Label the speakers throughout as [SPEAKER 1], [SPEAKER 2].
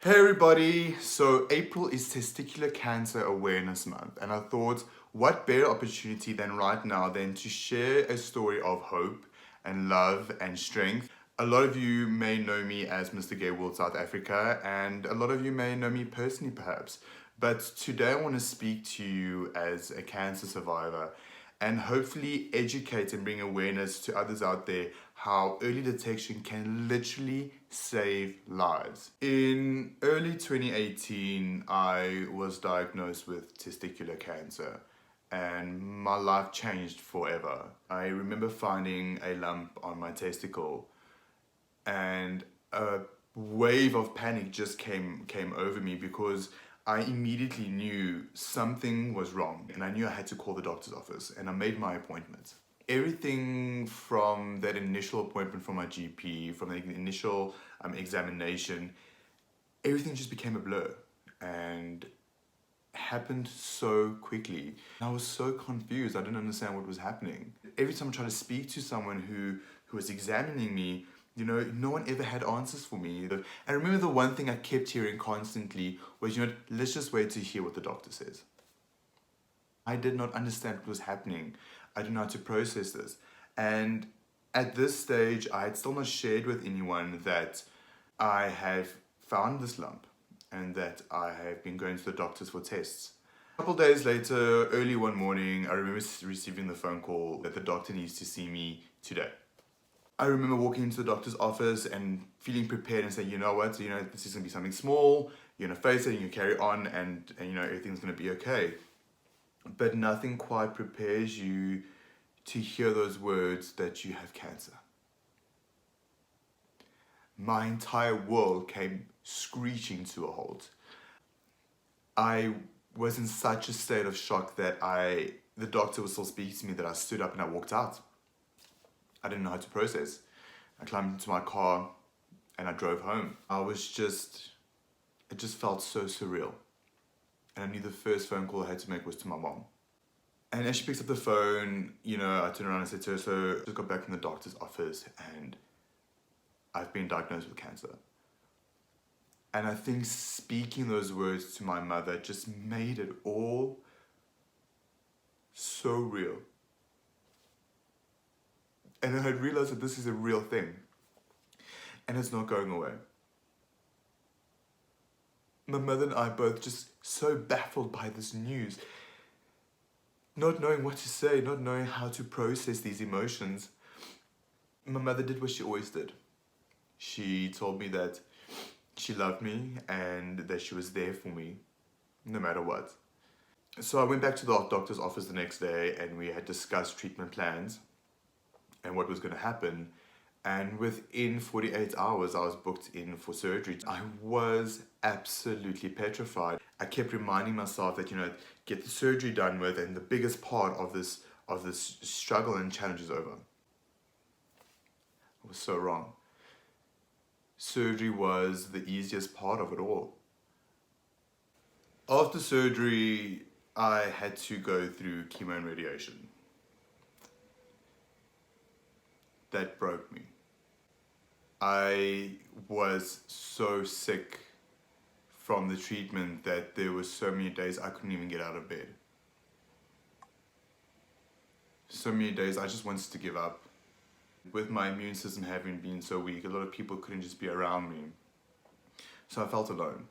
[SPEAKER 1] Hey everybody! So April is Testicular Cancer Awareness Month, and I thought what better opportunity than right now than to share a story of hope and love and strength. A lot of you may know me as Mr. Gay World South Africa, and a lot of you may know me personally perhaps. But today I want to speak to you as a cancer survivor and hopefully educate and bring awareness to others out there how early detection can literally save lives. In early 2018, I was diagnosed with testicular cancer and my life changed forever. I remember finding a lump on my testicle and a wave of panic just came over me because I immediately knew something was wrong and I knew I had to call the doctor's office, and I made my appointment. Everything from that initial appointment from my GP, from the initial examination, everything just became a blur and happened so quickly. I was so confused. I didn't understand what was happening. Every time I tried to speak to someone who was examining me, no one ever had answers for me. And I remember the one thing I kept hearing constantly was, let's just wait to hear what the doctor says. I did not understand what was happening. I didn't know how to process this. And at this stage, I had still not shared with anyone that I have found this lump and that I have been going to the doctors for tests. A couple days later, early one morning, I remember receiving the phone call that the doctor needs to see me today. I remember walking into the doctor's office and feeling prepared and saying, you know what, this is going to be something small, you're going to face it and you carry on and everything's going to be okay. But nothing quite prepares you to hear those words that you have cancer. My entire world came screeching to a halt. I was in such a state of shock that the doctor was still speaking to me that I stood up and I walked out. I didn't know how to process. I climbed into my car and I drove home. It just felt so surreal. And I knew the first phone call I had to make was to my mom. And as she picks up the phone, I turned around and said to her, so I just got back from the doctor's office and I've been diagnosed with cancer. And I think speaking those words to my mother just made it all so real. And I had realized that this is a real thing. And it's not going away. My mother and I both just so baffled by this news. Not knowing what to say, not knowing how to process these emotions. My mother did what she always did. She told me that she loved me and that she was there for me, no matter what. So I went back to the doctor's office the next day and we had discussed treatment plans and what was going to happen. And within 48 hours, I was booked in for surgery. I was absolutely petrified. I kept reminding myself that, get the surgery done with and the biggest part of this struggle and challenge is over. I was so wrong. Surgery was the easiest part of it all. After surgery, I had to go through chemo and radiation. That broke me. I was so sick from the treatment that there were so many days I couldn't even get out of bed. So many days I just wanted to give up. With my immune system having been so weak, a lot of people couldn't just be around me. So I felt alone.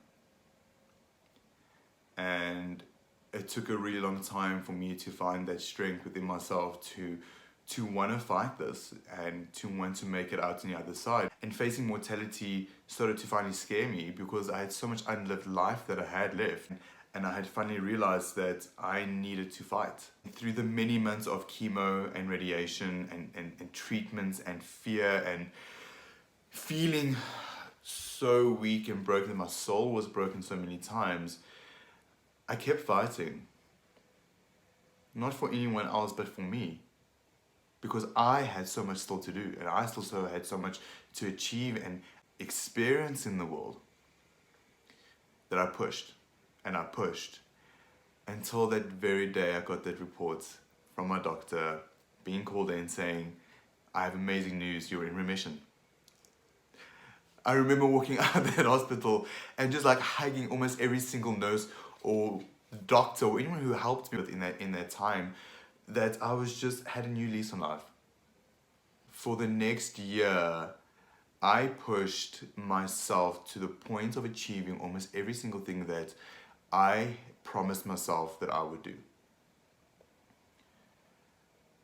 [SPEAKER 1] And it took a really long time for me to find that strength within myself to want to fight this and to want to make it out on the other side. And facing mortality started to finally scare me because I had so much unlived life that I had left. And I had finally realized that I needed to fight. Through the many months of chemo and radiation and treatments and fear and feeling so weak and broken, my soul was broken so many times, I kept fighting. Not for anyone else, but for me. Because I had so much still to do and I still had so much to achieve and experience in the world that I pushed. And I pushed until that very day I got that report from my doctor being called in saying, I have amazing news, you're in remission. I remember walking out of that hospital and just like hugging almost every single nurse or doctor or anyone who helped me in that time, that I was just had a new lease on life. For the next year, I pushed myself to the point of achieving almost every single thing that I promised myself that I would do.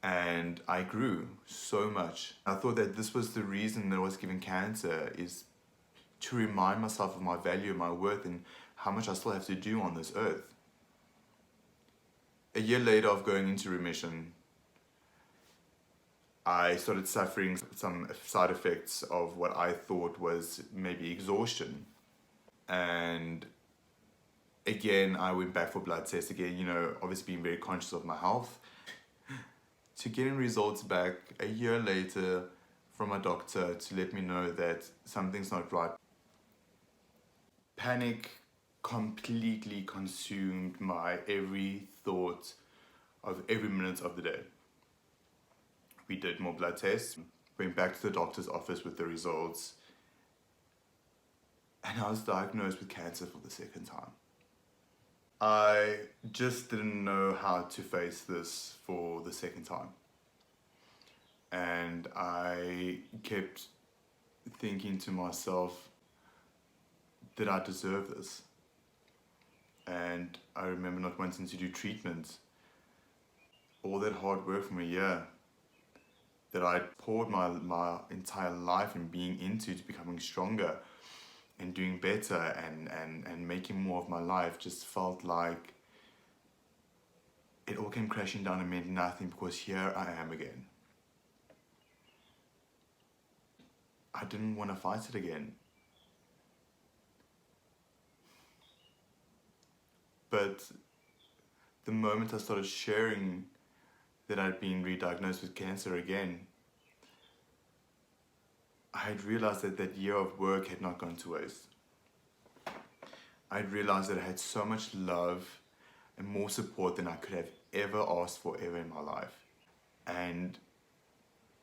[SPEAKER 1] And I grew so much. I thought that this was the reason that I was given cancer, is to remind myself of my value, my worth, and how much I still have to do on this earth. A year later of going into remission, I started suffering some side effects of what I thought was maybe exhaustion. And again, I went back for blood tests again, obviously being very conscious of my health. To getting results back a year later from a doctor to let me know that something's not right. Panic completely consumed my every thought of every minute of the day. We did more blood tests, went back to the doctor's office with the results, and I was diagnosed with cancer for the second time. I just didn't know how to face this for the second time. And I kept thinking to myself, did I deserve this? And I remember not wanting to do treatment. All that hard work from a year that I poured my entire life and being into, to becoming stronger and doing better and making more of my life, just felt like it all came crashing down and meant nothing, because here I am again. I didn't want to fight it again. But the moment I started sharing that I'd been re-diagnosed with cancer again, I had realized that that year of work had not gone to waste. I had realized that I had so much love and more support than I could have ever asked for ever in my life. And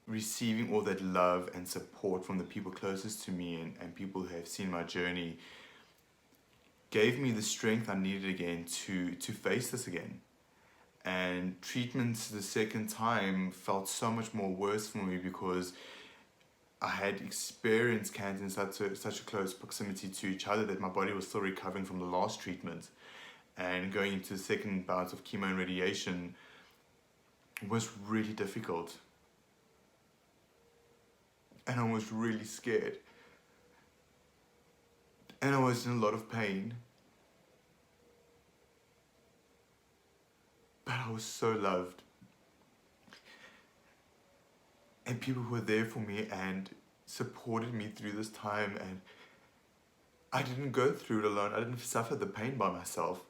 [SPEAKER 1] receiving all that love and support from the people closest to me and people who have seen my journey gave me the strength I needed again to face this again. And treatment the second time felt so much more worse for me, because I had experienced cancer in such a close proximity to each other that my body was still recovering from the last treatment. And going into the second bout of chemo and radiation was really difficult. And I was really scared. And I was in a lot of pain. But I was so loved. And people who were there for me and supported me through this time, and I didn't go through it alone. I didn't suffer the pain by myself.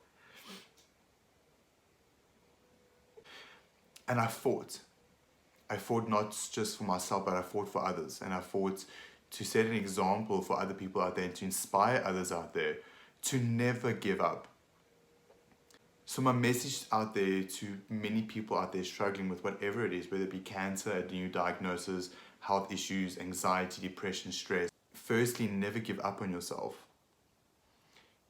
[SPEAKER 1] And I fought. I fought not just for myself, but I fought for others. And I fought to set an example for other people out there and to inspire others out there to never give up. So my message out there to many people out there struggling with whatever it is, whether it be cancer, a new diagnosis, health issues, anxiety, depression, stress. Firstly, never give up on yourself.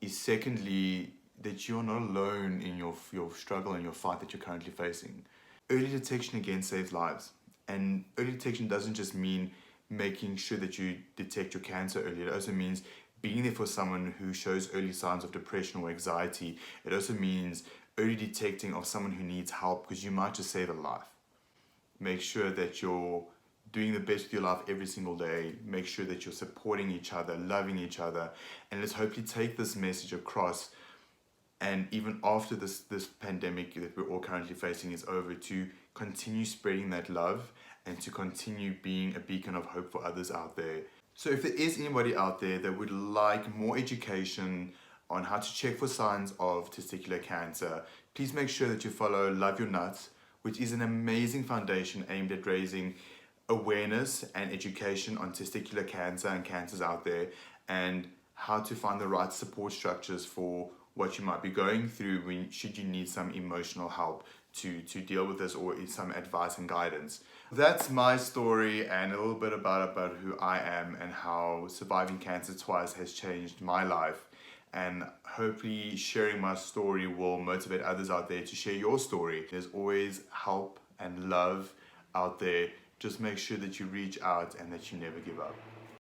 [SPEAKER 1] Secondly, that you're not alone in your struggle and your fight that you're currently facing. Early detection again saves lives. And early detection doesn't just mean making sure that you detect your cancer early. It also means being there for someone who shows early signs of depression or anxiety. It also means early detecting of someone who needs help, because you might just save a life. Make sure that you're doing the best with your life every single day. Make sure that you're supporting each other, loving each other, and let's hopefully take this message across. And even after this pandemic that we're all currently facing is over, to continue spreading that love and to continue being a beacon of hope for others out there. So if there is anybody out there that would like more education on how to check for signs of testicular cancer, please make sure that you follow Love Your Nuts, which is an amazing foundation aimed at raising awareness and education on testicular cancer and cancers out there, and how to find the right support structures for what you might be going through should you need some emotional help to deal with this, or some advice and guidance. That's my story and a little bit about who I am and how surviving cancer twice has changed my life. And hopefully sharing my story will motivate others out there to share your story. There's always help and love out there. Just make sure that you reach out and that you never give up.